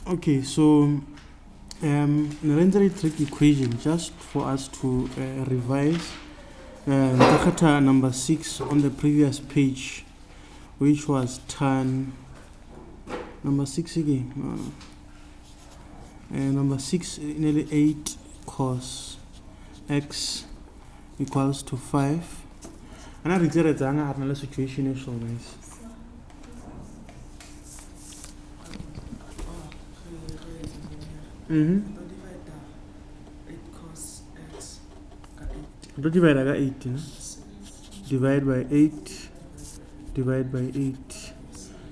Okay, so the trig equation, just for us to revise. Number 6 on the previous page, which was tan number 6 again. Number 6, nearly 8 cos x equals to 5. And I read another situation is so nice. Divide by 8, divide by 8, divide by 8.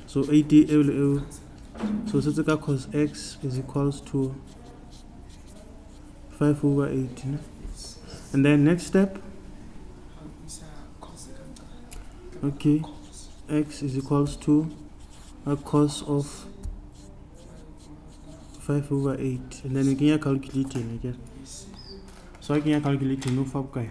So 80 so it's cos x is equals to 5 over 8. And then next step, okay, x is equals to a cos of 5 over 8. And then we can calculate it again. So I can calculate no fab guy.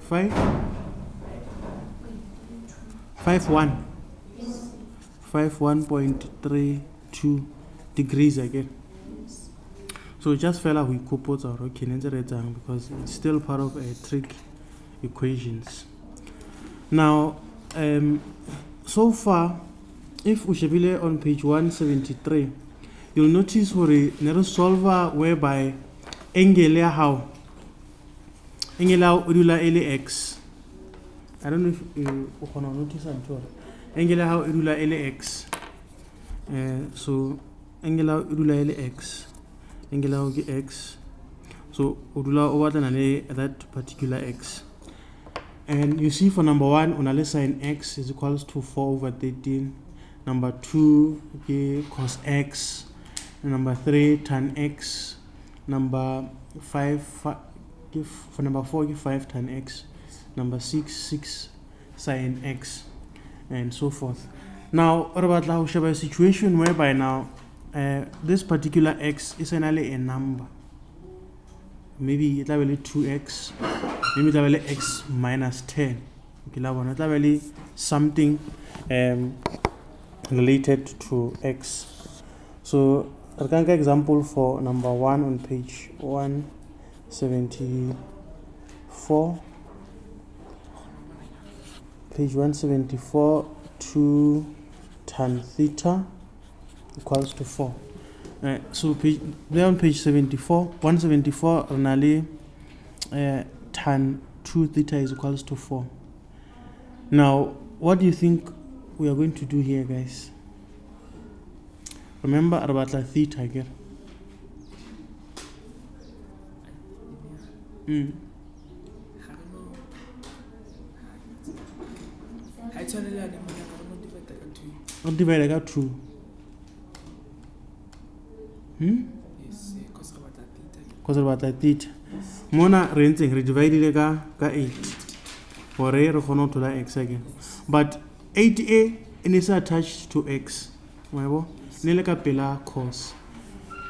51.32 degrees again. So just fell out we could out okay because it's still part of a trig equations. Now so far, if we should be on page 173, you'll notice we solver whereby angle how irula x. I don't know if you can notice that. Angle how irula x. So angle how irula x. Angle how x. So urula over that particular x. And you see for number 1, on sin x is equals to 4 over 13. Number 2, okay, cos x. And number 3, tan x. Number 5, for number 4, give 5 tan x. Number 6, 6 sin x, and so forth. Now, what about now? We have a situation whereby now this particular x is only a number. Maybe it will be 2x. Maybe it will be x minus 10. Okay, that one. It will be something related to x. So, a example for number 1 on page 174. Page 174, 2 tan theta equals to 4. So there on page 174, only tan 2 theta is equals to 4. Now, what do you think we are going to do here, guys? Remember about the theta again. Divide by 2. Because about that theta. Mona renting divided by 8. For a or to x again. But 8a is attached to x. Neleka pela cos.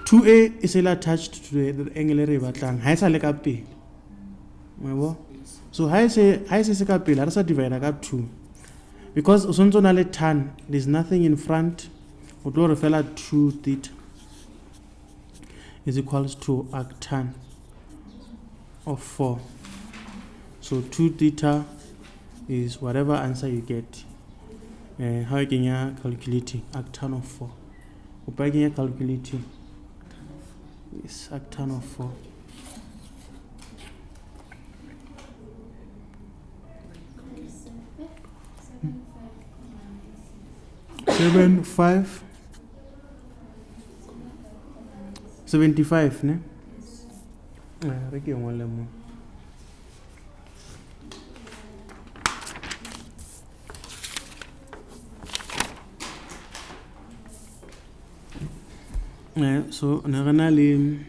2a is attached to the angle river. Has a leka p. So I say pela, that's a divided by 2. Because usonzonale tan, there's nothing in front. Udlo refela 2 theta is equals to arctan of 4. So 2 theta is whatever answer you get. How you can calculate arctan of 4? Upay can calculate is arctan of 4. Seven, 5, 75, ne? So naganali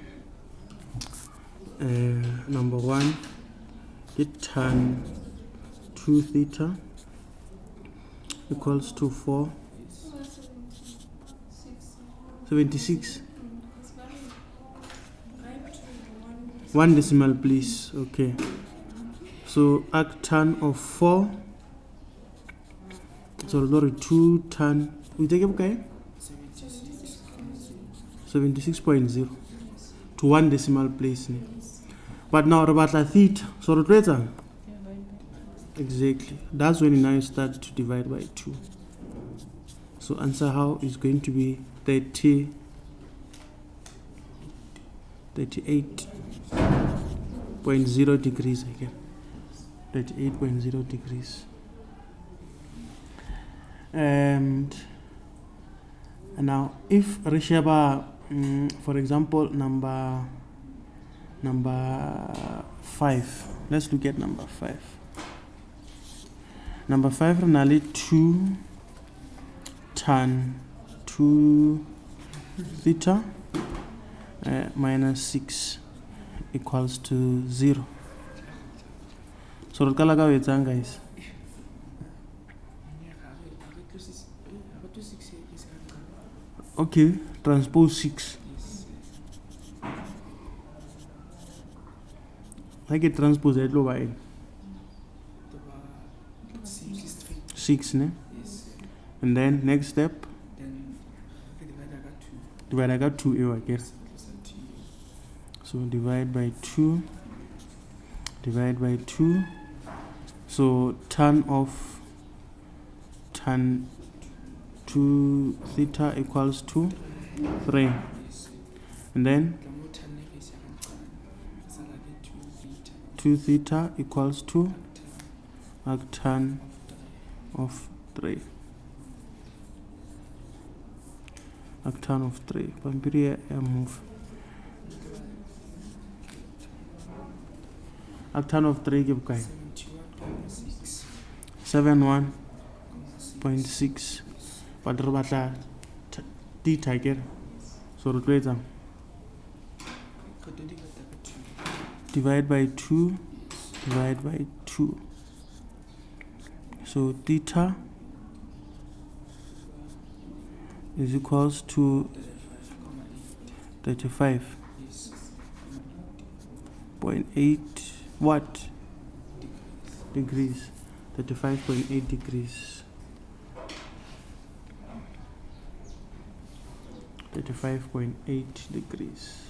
number 1 get tan 2 theta equals to 4. 76. 1 decimal, please. Okay. So arctan of 4. So 2 tan we take okay? 76.0 to 1 decimal place. But now about theta, so rotator. Exactly. That's when now you start to divide by 2. So answer how is going to be 38.0 degrees again. 38.0 degrees. And now if Rishaba, for example, number 5, let's look at number 5. Number 5 renali 2 tan 2 theta minus 6 equals to 0. So rukalaga wetsang guys. Okay, transpose 6. I get transpose it by 6, ne? And then next step, divide I got 2 I guess. So divide by 2. So tan 2 theta equals to 3. And then 2 theta equals to arctan of 3. Arctan of 3. Pampiri move. Arctan of 3 give kai 71.6. But robata theta again. So rotate divide by 2. So theta is equals to 35.8 what degrees? 35.8 degrees. 35.8 degrees.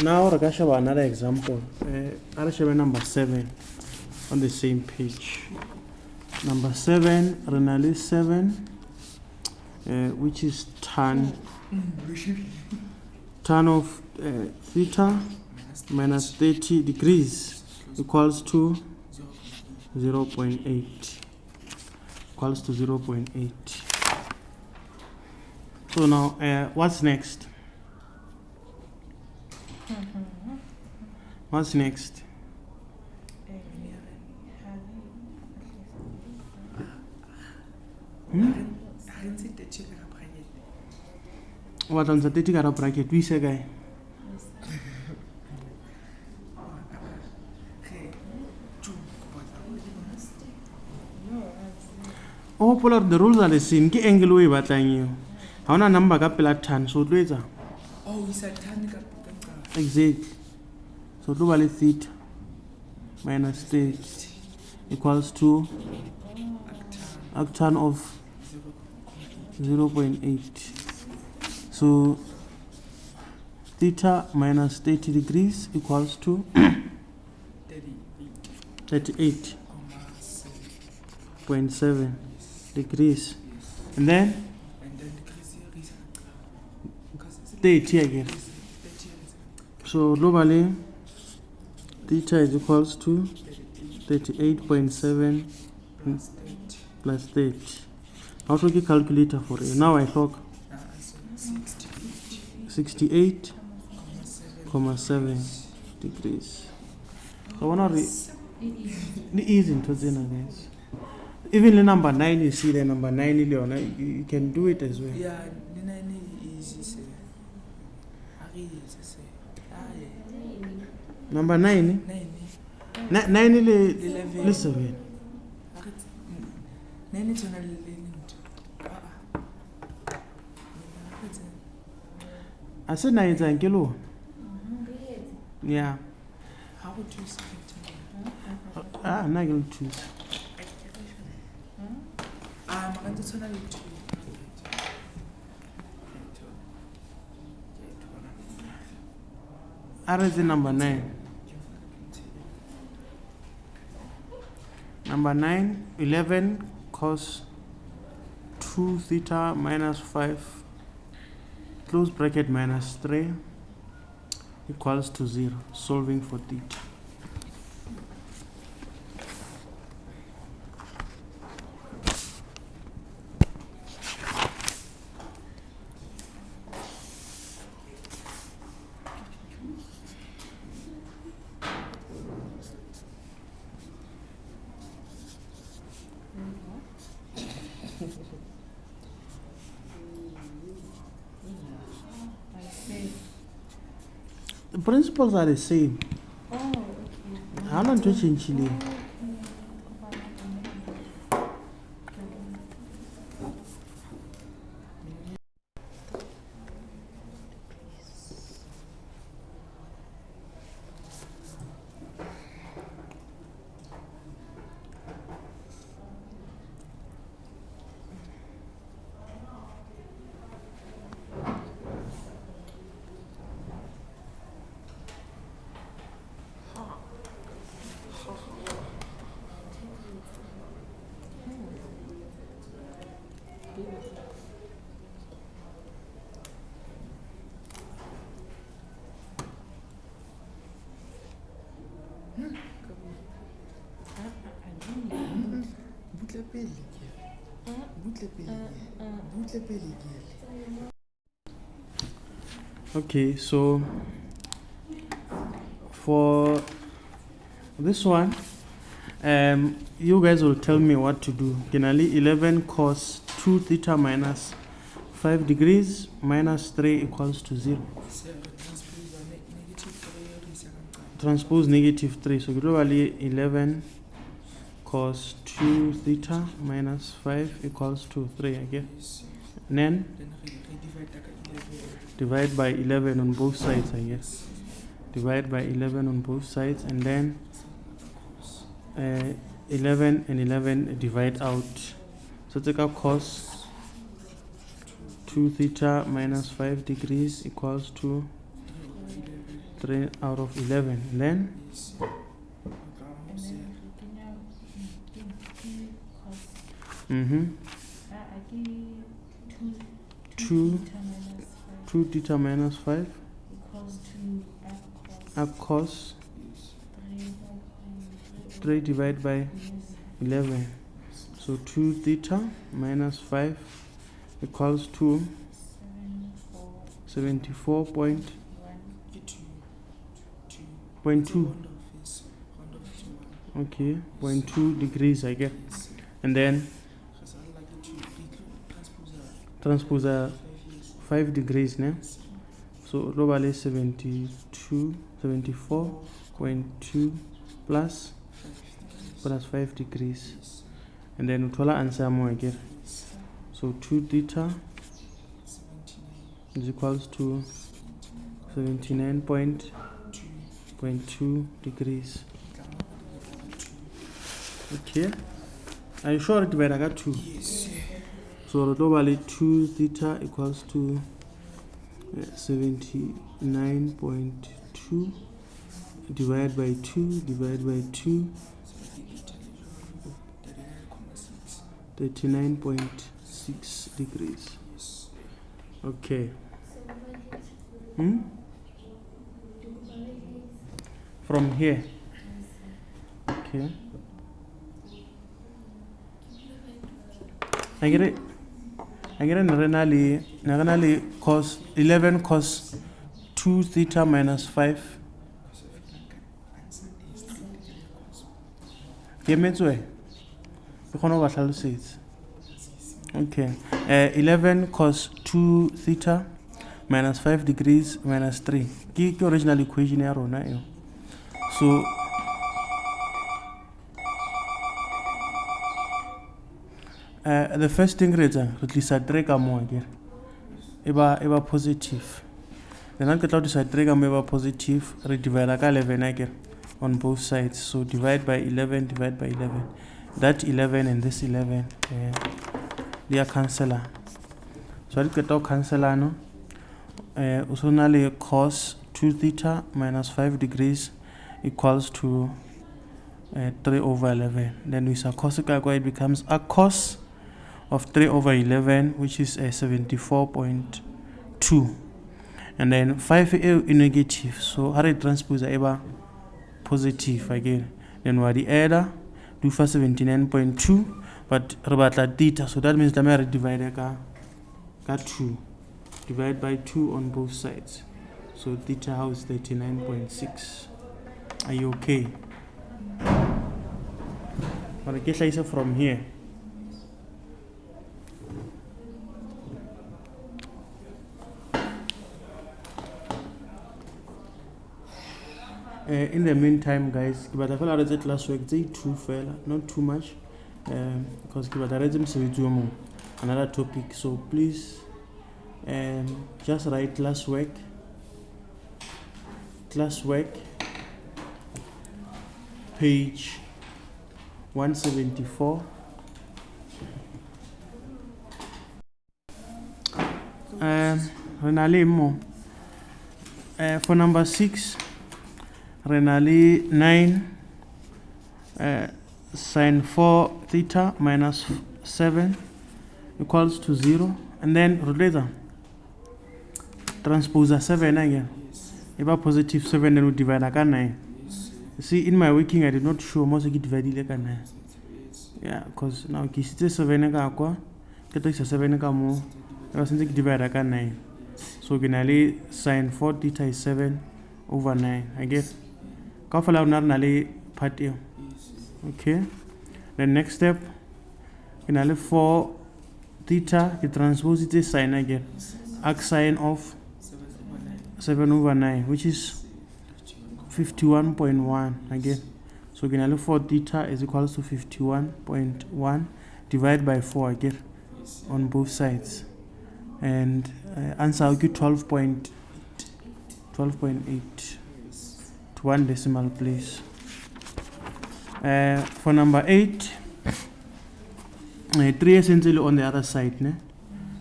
Now we're going to show another example. I'll show number 7 on the same page. Number 7, renali 7, which is tan of theta minus 30 degrees equals to 0.8. Equals to 0.8. So now, what's next? What's next? What on the 30 bracket? We say guy. Oh, polar, the rules are the same. Ki angle way batang you. How na number kapela tan so later. Oh, is a tan. Exactly. So do theta minus 30 equals to arctan of 0.8. So theta minus 30 degrees equals to 38.7 degrees. And then 30 again. So globally, theta is equals to 38.7 plus 30. How to get calculator for it? Now I talk 68.7 degrees. So one of the easy into guys. Even the number 9, you see the number 9, you can do it as well. Yeah, the 9 is easy. Number 9? 9 is 7. 9 is only I said 9 is a kilo. Yeah. How would you say it? Nna ke le choose. Maganda tshwana le 2. Is number 9. Number 9, 11 cos 2 theta minus 5 close bracket minus 3 equals to 0. Solving for theta. The principles are the same. I'm not touching Chile. Okay, so for this one, you guys will tell me what to do. Generally, 11 cos 2 theta minus 5 degrees minus 3 equals to 0. Transpose negative 3. So globally 11 cos 2 theta minus 5 equals to 3 again. And then divide by 11 on both sides, I guess. Divide by 11 on both sides, and then 11 and 11 divide out. So take out cos 2 theta minus 5 degrees equals to 3 out of 11. And then two theta minus 5 equals to up cos 3 divided by 11. So 2 theta minus 5 equals to 74.2. Okay, 0.2 degrees I get. And then transpose 5 degrees now. So globally 74.2 plus 5 degrees. And then we will answer more again. So 2 theta is equals to 79.2 degrees. Okay. Are you sure it I got 2? Yes. So globally 2 theta equals to 79.2 divided by 2 39.6 degrees. Okay. From here. Okay. I get it really cos 11 cos 2 theta minus 5. Okay. 11 cos 2 theta minus 5 degrees minus 3. The original equation here. So the first thing is at least a Trig more again. Eba positive. Then I'll get out this Trig positive. Redivide 11 again. on both sides. So divide by 11, divide by 11. That 11 and this 11, they are canceller. So I get out canceller, no? Also now cos 2 theta minus 5 degrees equals to 3 over 11. Then with a cosec, it becomes a cos of 3 over 11, which is 74.2. And then 5 in negative. So how do transpose ever positive again? Then what the other do for 79.2, but rebatla theta. So that means the matter divided by 2. Divide by 2 on both sides. So theta house 39.6. Are you okay? Or get later from here. In the meantime, guys, but I feel like that last week they too fell, not too much, because I read them another topic. So please, just write class work, page 174. Renali mo. For number 6, Renali 9 sine 4 theta minus 7 equals to 0, and then later transpose 7 again. If positive 7, then we divide by 9. See, in my working, I did not show most of it divided like 9. Yeah, because now it's 7 ga 7 ga more. I was divided by 9. So finally sine 4 theta is 7 over 9. I guess. Kafala nali part A. Okay. The next step, finally 4 theta, you transpose it as sine again. Arc sine of 7 over 9, which is 51.1 again. So finally 4 theta is equals to 51.1 divided by 4 again on both sides. And answer will give 12.8 to 1 decimal place. For number 8, 3 essentially on the other side. Ne?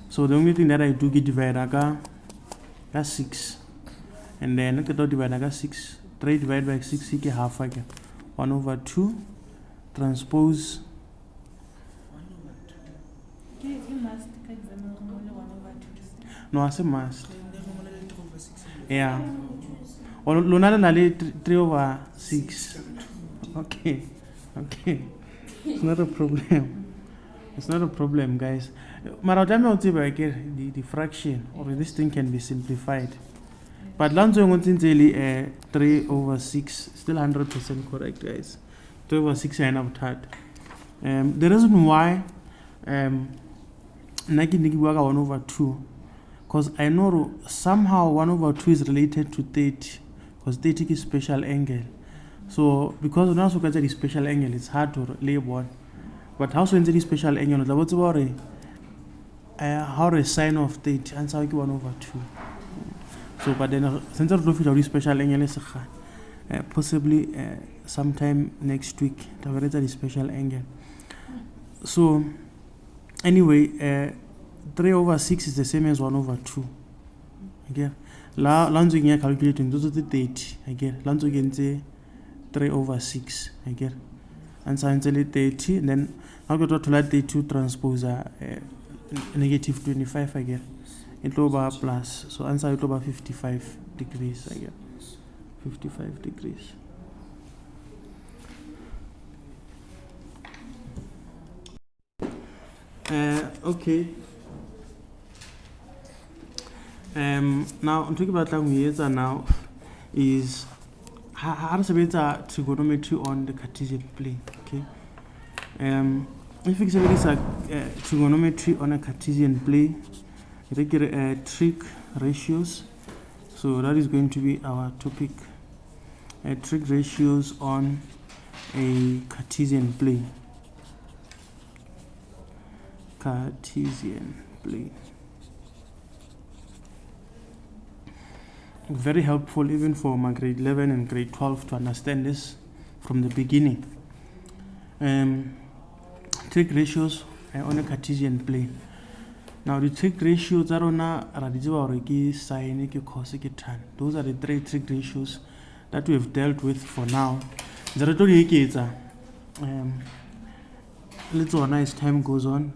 So the only thing that I do get divided by 6. And then look at the divided by 6. 3 divided by 6 is half again. 1 over 2 transpose. No, I say must. Yeah. Or Lunala Nali 3 over 6. Okay. It's not a problem. It's not a problem, guys. Maradame the fraction or this thing can be simplified. But Lanzo Montinzelli 3 over 6, still 100% correct, guys. 3 over 6 and I've had. The reason why Naki 1 over 2, because I know somehow 1 over 2 is related to 30, because 30 is special angle. So because when I look at the special angle, it's hard to label. But how so the special angle? What's about how the sine of 30 and so 1 over 2. So but then since I don't know special angle is possibly sometime next week to have the special angle. So anyway, 3 over 6 is the same as 1 over 2. Again, Lanzo calculating those are the 30. Again, Lanzo again say 3 over 6. Again, and so 30. And then I'll go to let 32 transpose negative 25 again. It over plus. So answer it over 55 degrees again. 55 degrees. Okay. Now I'm talking about language now is how to submit trigonometry on the Cartesian plane. Okay. If you submit trigonometry on a Cartesian plane, you get trig ratios. So that is going to be our topic. Trig ratios on a Cartesian plane. Cartesian plane. very helpful even for my grade 11 and grade 12 to understand this from the beginning. Trig ratios on a Cartesian plane. Now the trig ratios are on sine, cos, tan. Those are the three trig ratios that we have dealt with for now. Let's on as time goes on.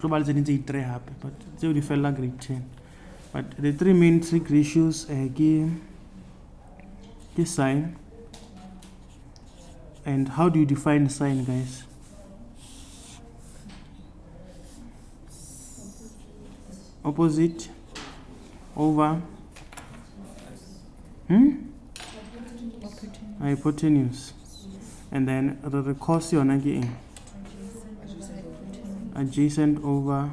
But they will feel like grade 10. But the three main trig ratios are sine. And how do you define sine, guys? Opposite over hypotenuse. And then the cos again. Adjacent over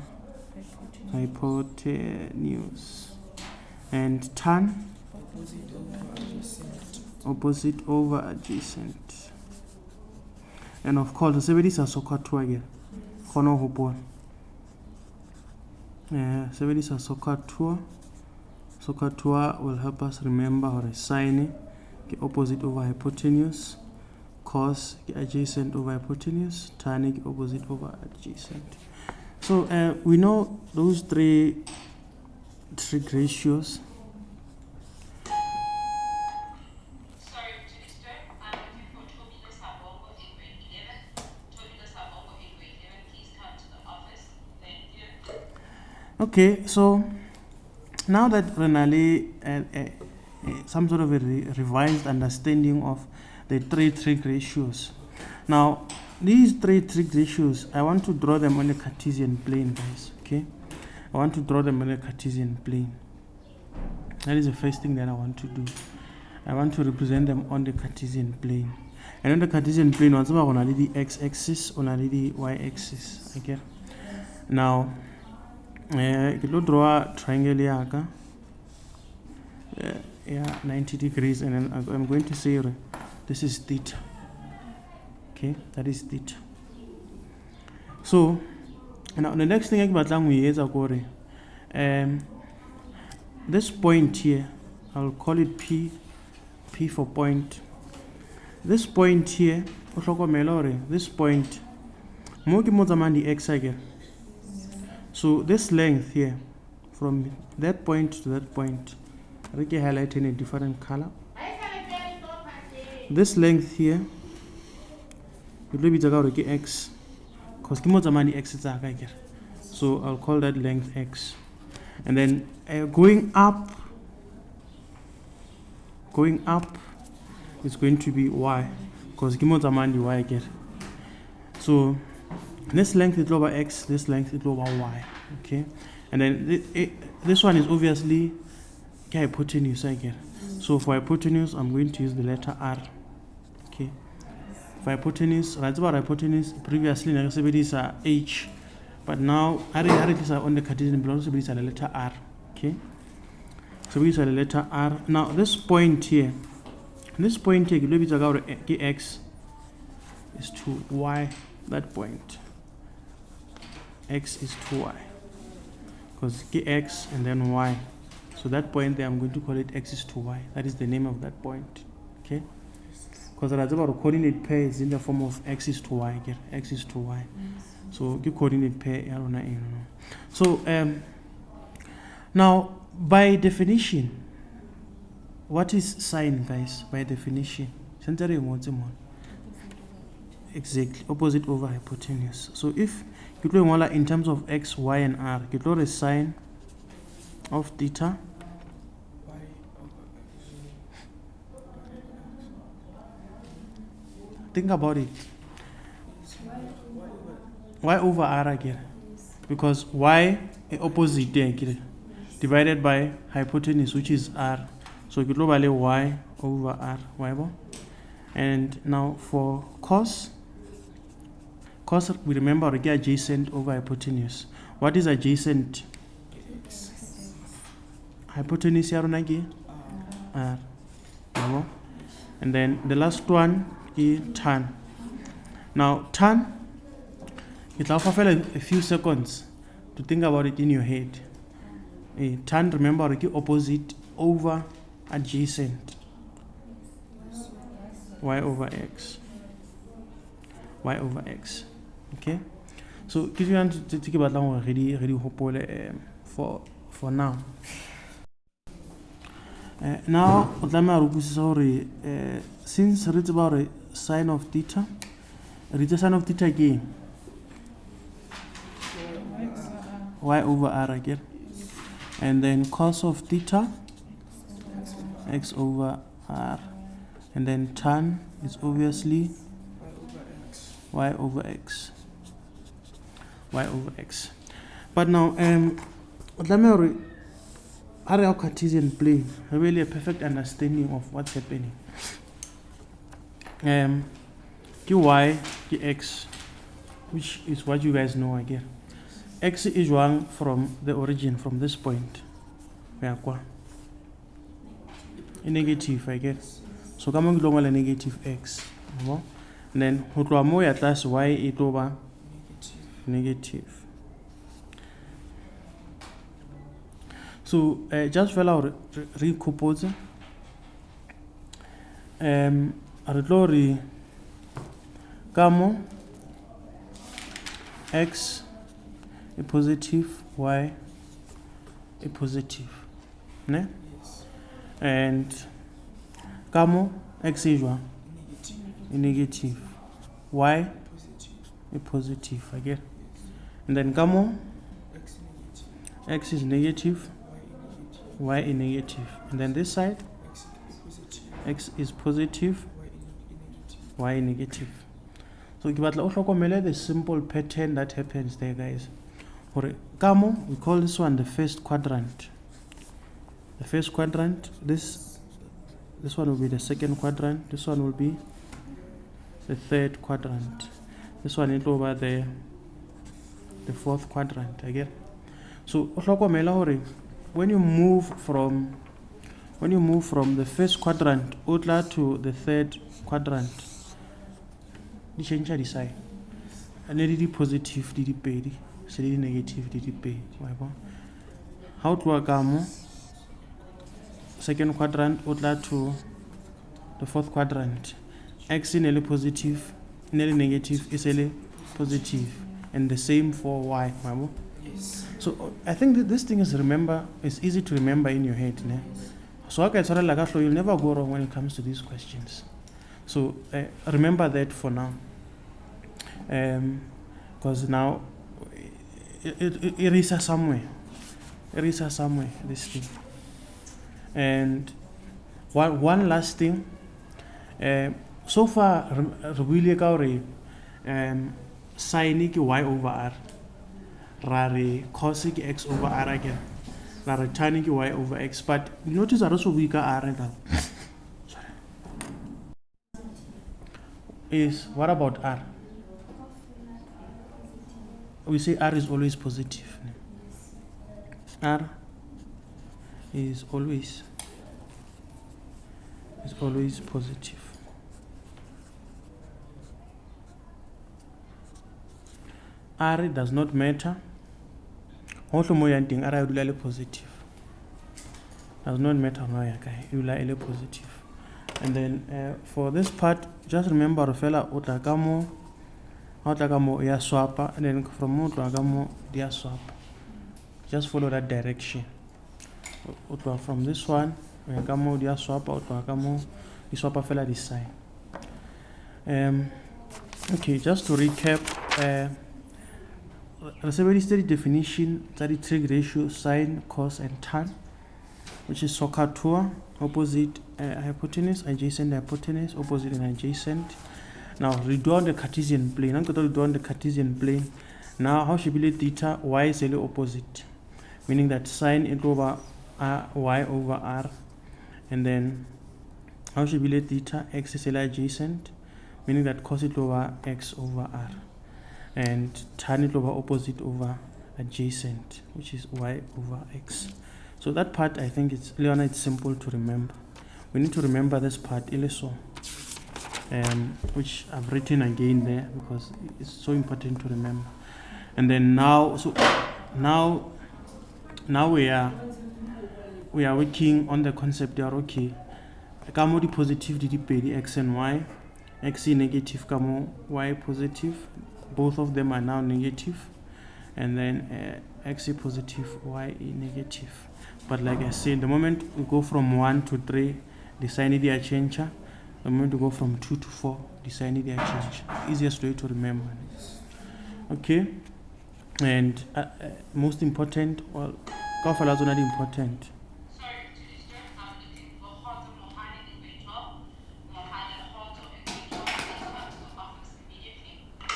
hypotenuse. And tan opposite over adjacent. And of course, the seventies are so again. Kono hopon. Seventies are Socatua. Socatua will help us remember or sine opposite over hypotenuse, cos adjacent over hypotenuse, tan opposite over adjacent. So we know those three trig ratios. Okay, so now that Renali some sort of a revised understanding of the three trig ratios. Now, these three trig ratios, I want to draw them on a Cartesian plane, guys. Okay, I want to draw them on a Cartesian plane. That is the first thing that I want to do. I want to represent them on the Cartesian plane. And on the Cartesian plane, once on the x-axis, on the y-axis. Okay. Now, I will draw a triangle here. 90 degrees, and then I'm going to say this is theta. Okay, that is theta. So now the next thing I is this point here, I'll call it P for point. This point here, this point, the x again. So this length here, from that point to that point, I can highlight in a different color. This length here, it will be x, because x is here. So I'll call that length x. And then going up is going to be y, because y again. So this length is over x, this length is over y. Okay, and then this one is obviously hypotenuse again. So for hypotenuse, I'm going to use the letter r. Okay, for hypotenuse, right about hypotenuse, previously these are h, but now is on the Cartesian plane, so these are the letter r. Okay, so these are the letter r. Now this point here, x is to y, that point. X is to y, because x and then y. So that point there, I'm going to call it x is to y. That is the name of that point. Okay, because the coordinate pair is in the form of x is to y. X is to y. So the coordinate pair. So now by definition, what is sine, guys? By definition, exactly opposite over hypotenuse. So if you in terms of x, y, and r, you the sine of theta think about it. Y over r again, because y opposite there divided by hypotenuse, which is r. So you could y over r, y. And now for cos, we remember adjacent over hypotenuse. What is adjacent? Hypotenuse r. And then the last one is tan. Now tan, it will take a few seconds to think about it in your head. Tan, remember opposite over adjacent, y over x, okay. So if you want to think about that ready for now. Now since it's about sine of theta, read the sine of theta again, y over r again, and then cos of theta, x over r, and then tan is obviously y over x. But now our Cartesian plane, really a perfect understanding of what's happening. Y, x, which is what you guys know again. X is one from the origin, from this point. A negative, I guess. So come on, a negative x. And then plus y it over negative. So just fill out recompose. Gamma x a positive, y a positive, ne? Yes. And gamma x is one a negative, y a positive again. And then gamma x is negative, y is negative, and then this side x is positive, y is negative. So the simple pattern that happens there, guys. For gamma, we call this one the first quadrant. The first quadrant, this one will be the second quadrant, this one will be the third quadrant, this one is over the fourth quadrant again. So when you move from the first quadrant to the third quadrant, you change the sign. And then the positive the pay, so the negative the pay. How to gamma second quadrant to the fourth quadrant? X is nearly positive, nearly negative is nearly positive, and the same for y. Yes. So I think that this thing is easy to remember in your head. Ne? So you'll never go wrong when it comes to these questions. So remember that for now, because now it is somewhere. This thing. And one last thing. So far, really sine y over r, rare cos x over r again, rare tan y over x. But notice that also we got r now. Is what about r? We say r is always positive. R is always positive. R does not matter. Also, R is positive. Does not matter. It is positive. And then for this part, just remember fella utagamo ya swap, and then from utagamo dia swap. Just follow that direction. From this one, utagamo dia swap, utagamo the swap fella this side. Okay, just to recap. There's a very steady definition that the trig ratio, sine, cos, and tan, which is SOHCAHTOA, opposite hypotenuse, adjacent hypotenuse, opposite and adjacent. Now redraw the Cartesian plane. I'm going to redraw the Cartesian plane. Now how should be theta? Y is the opposite, meaning that sine it over y over r, and then how should be theta? X is adjacent, meaning that cos it over x over r. And tan it over opposite over adjacent, which is y over x. So that part, I think it's simple to remember. We need to remember this part also, which I've written again there because it's so important to remember. And then now we we are working on the concept there. Okay, kamo di positive di pedi x and y, x is negative, kamo y positive, both of them are now negative, and then x is positive, y is negative. But like I said, the moment we go from 1 to 3, the sign is a change. The moment we go from 2 to 4, the sign is a change. Easiest way to remember. Okay, and most important, well, kafala is not important.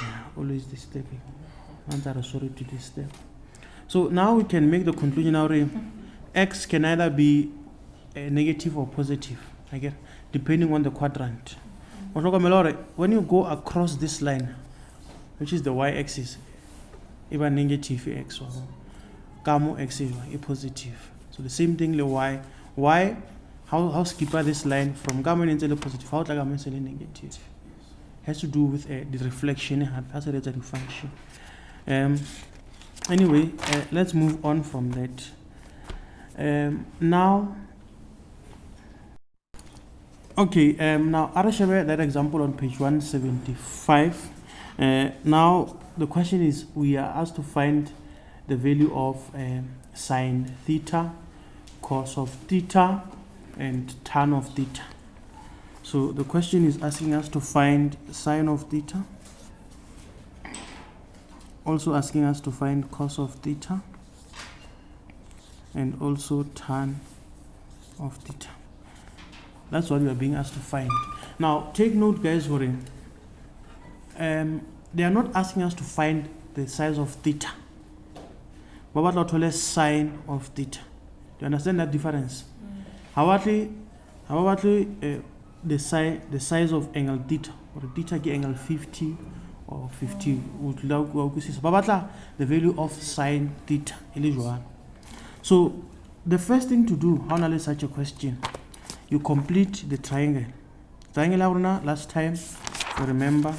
Yeah, always this step. Sorry to this step. So now we can make the conclusion now. X can either be negative or positive, again, depending on the quadrant. When you go across this line, which is the y-axis, even negative x, kamo x is positive. So the same thing, the y, how skipper this line from kamo into positive, how like negative, has to do with the reflection, has a related function. Anyway, let's move on from that. Now, okay, now I'll show you that example on page 175. Now the question is, we are asked to find the value of sine theta, cos of theta, and tan of theta. So the question is asking us to find sine of theta, also asking us to find cos of theta, and also tan of theta. That's what we are being asked to find. Now take note, guys, they are not asking us to find the size of theta, but what not sine of theta. Do you understand that difference? How about the size of angle theta, or theta get angle 50 or 50, the value of sine theta. So the first thing to do, how analyze such a question, you complete the triangle. Triangle last time, you remember,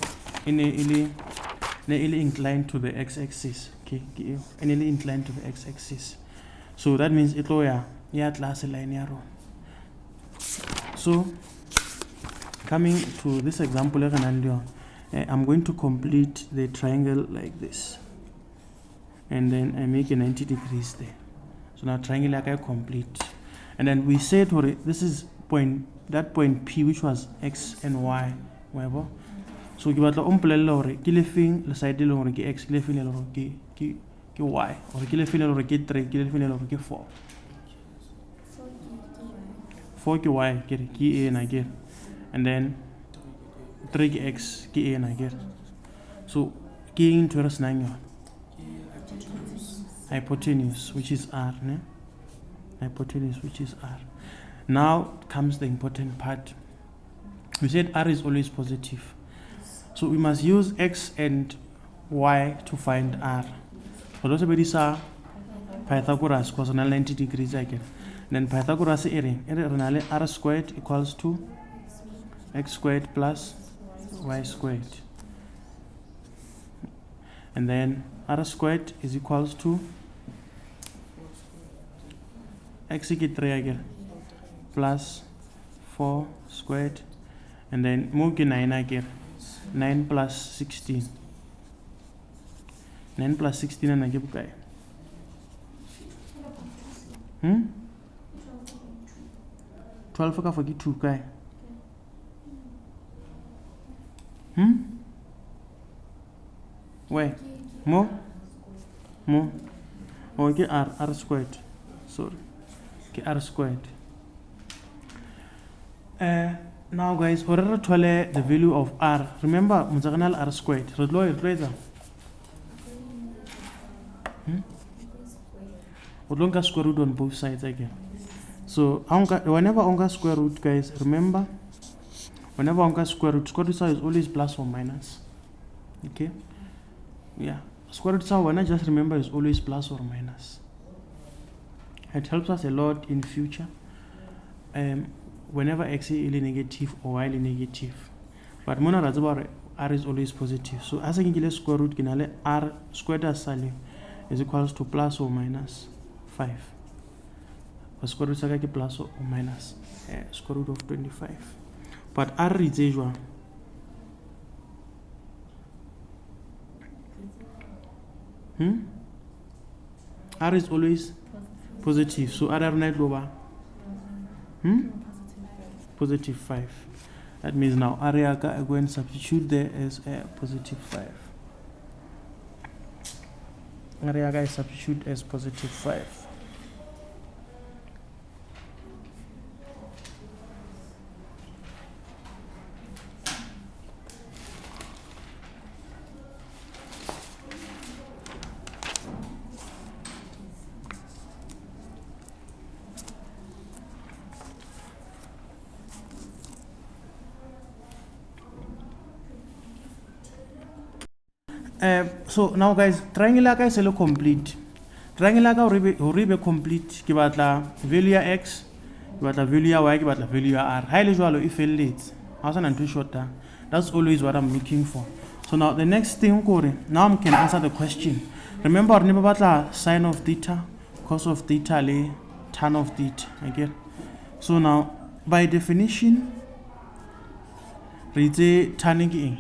inclined to the x-axis. Okay, inclined to the x-axis. So that means it class line arrow. So coming to this example, I'm going to complete the triangle like this, and then I make a 90 degrees there. So now triangle like I complete, and then we said this is that point P, which was x and y, whatever. So give us the le side ke x, ke y, or ke 3, ke 4. 4 ke y, ke a and again, and then 3 ke x, ke a and again. So ke into us 9 hypotenuse, which is r, ne? Hypotenuse, which is r. Now comes the important part. We said r is always positive, so we must use x and y to find r. For those of these are Pythagoras, because 90 degrees again. Then Pythagoras r squared equals to x squared plus y squared, and then r squared is equals to x 3 again plus 4 squared, and then move 9 again, 9 plus 16, 9 plus 16 and I give guy 12 ka 42 guy where more okay, r squared, sorry, okay, r squared. Now guys, for the value of r, remember r squared, we square root on both sides again. So whenever on square root, guys, remember, whenever on square root is always plus or minus. Okay, yeah, square root when I just remember is always plus or minus. It helps us a lot in future, whenever x is negative or y is negative. But mona razaba r is always positive. So as I can square root, r squared as is equals to plus or minus 5. square root sa ka ke plus or minus square root of 25. But r is jwang? R is always positive, so r night over positive 5. That means now r I go and substitute there as a positive 5. R I substitute as positive 5. So now guys, triangle ka is complete. Triangle ka hore be complete ke batla value ya x, ke batla value ya y, ke batla value ya r. Ha ile jwalo e felletse. Ha sana ntho shorter. That's always what I'm looking for. So now the next thing now I can answer the question. Remember re ne ba batla sine of theta, cos of theta le tan of theta, okay? So now by definition re itse tan ke eng?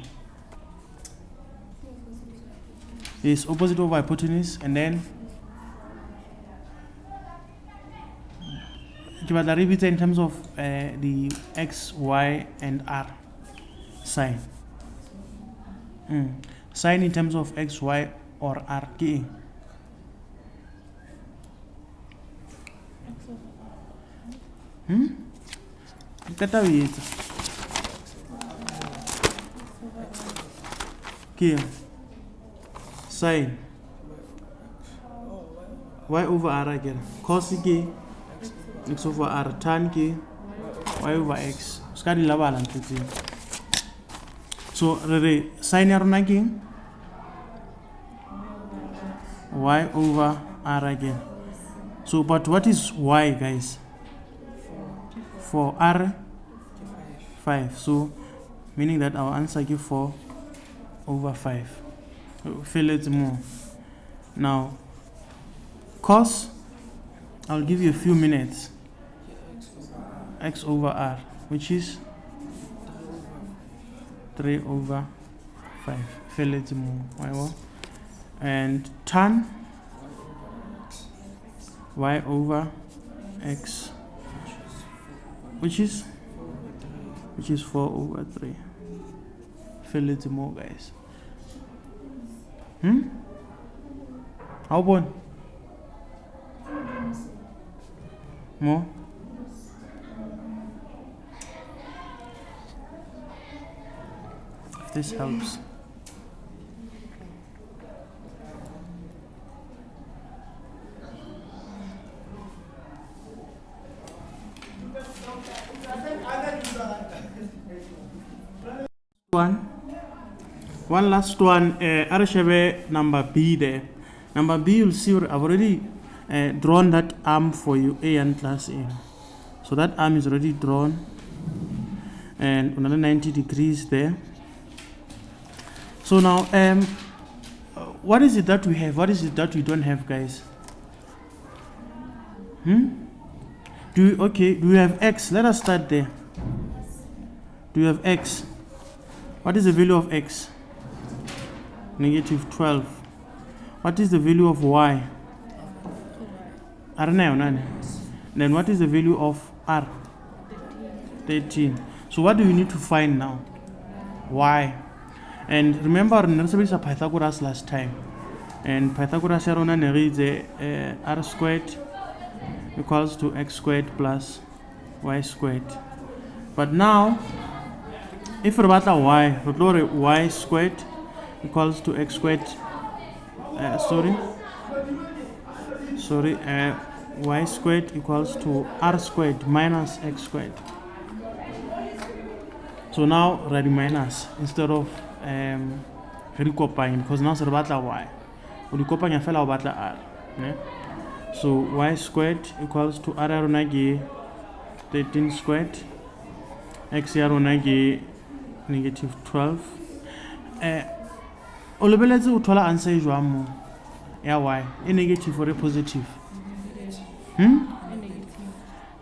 Is opposite over hypotenuse, and then in terms of the x, y, and r sine. Sine in terms of x, y, or r. K. Sine y over r again, cos ke x over r, tan ke y over x. Ska di labala ntse. So re sine ya rona ke y over r again. So but what is y, guys? For r 5. So meaning that our answer is 4 over 5. Fill it more. Now cos, I'll give you a few minutes. X over r, which is 3 over 5. Fill it more. And tan y over x, which is 4 over 3. Fill it more, guys. How about more? If this helps. One last one, Arashebe number B there. Number B, you'll see I've already drawn that arm for you, A and class A. So that arm is already drawn, and another 90 degrees there. So now, what is it that we have? What is it that we don't have, guys? Do we have x? Let us start there. Do you have x? What is the value of x? Negative 12. What is the value of y? Then what is the value of r? 13. So what do we need to find now? Y. And remember, we studied Pythagoras last time. And Pythagoras is r squared equals to x squared plus y squared. But now, if we want y, y squared equals to x squared. Y squared equals to r squared minus x squared. So now ready minus instead of recopying, because now it's about y. We copying a fellow about r. So y squared equals to r 13 squared, x negative 12. Olebeletse uthola answer jwang mo ya y e negative or a positive?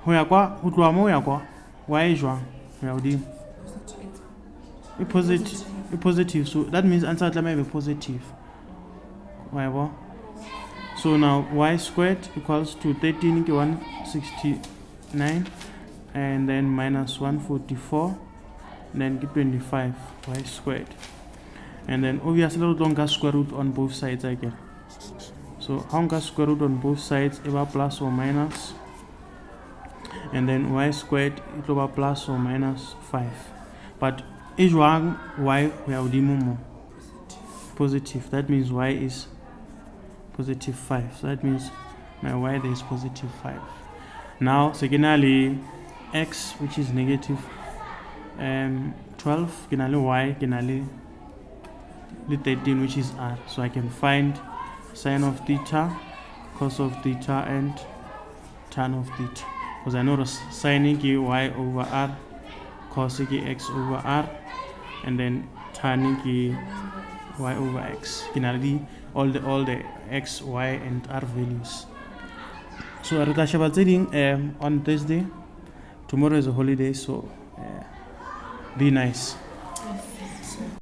ho ya kwa ho tloha mo ho ya kwa y e jwang ho ya hodimo e positive, so that means answer tlameha be positive wa ya bo. So now y squared equals to 13 ke 169 and then minus 144 and then get 25 y squared, and then obviously we don't get square root on both sides again. So how got square root on both sides ever plus or minus, and then y squared it over plus or minus 5, but each one y we are more positive, that means y is positive 5, so that means my y there is positive 5. Now secondly x which is negative 12 kinali y kinali 13 which is r, so I can find sine of theta, cos of theta and tan of theta, because I know the sine is y over r, cos is x over r, and then tan is y over x. Kinali all the x, y and r values. So re tla sheba tse ding on Thursday. Tomorrow is a holiday, so be nice.